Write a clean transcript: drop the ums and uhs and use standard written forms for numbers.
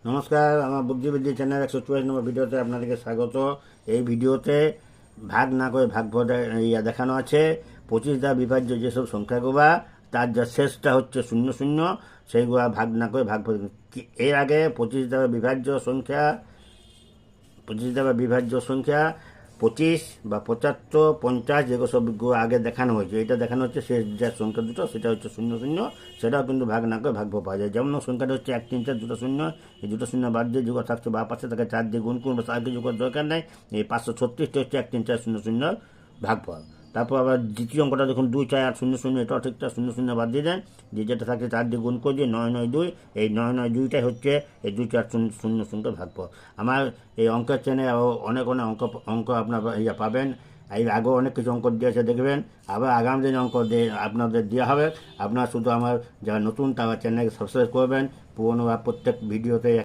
নমস্কার, আমার বুদ্ধিবৃদ্ধি চ্যানেল 144 নম্বর ভিডিওতে আপনাদেরকে স্বাগত। এই ভিডিওতে ভাগ না করে ভাগফল দেখানো আছে। 25 দ্বারা বিভাজ্য যেসব সংখ্যাগুলা তার যা শেষটা হচ্ছে 00, সেইগুলা ভাগ না করে ভাগফল। এর আগে 25 বা 75, 50 যেগুলো সবগুলো আগে দেখানো হয়েছে। এটা দেখানো হচ্ছে শেষ যে সংখ্যা দুটো, সেটা হচ্ছে 00। সেটাও কিন্তু ভাগ না করে ভাগফল পাওয়া যায়। যেমন সংখ্যাটা হচ্ছে 1, 3, 4, দুটো শূন্য। এই দুটো শূন্য বাদ দিয়ে যেগুলো থাকছে বা পাশে তাকে 4 দিয়ে গুণ করুন, বা আর কিছু করার দরকার নেই। এই 536টা হচ্ছে 1, 3, 4, 0, 0 ভাগফল। তারপর আবার দ্বিতীয় অঙ্কটা দেখুন 2, 4, 8, 0, 0, এটাও ঠিকঠাক 0, 0 বাদ দিয়ে দেন। যে যেটা থাকে 4 দিয়ে গুণ করে দিয়ে 9, 9, 2, এই 9, 9, 2টাই হচ্ছে এই 2, 4, 0, 0 ভাগফল। আমার এই অঙ্কের চ্যানেলে অনেক অনেক অঙ্ক আপনার পাবেন। এই আগেও অনেক কিছু অঙ্ক দিয়েছে, দেখবেন। আবার আগামী দিন অঙ্ক আপনাদের দেওয়া হবে। আপনারা শুধু আমার যারা নতুন তারা চ্যানেলকে সাবস্ক্রাইব করবেন। পুরনো প্রত্যেক ভিডিওতে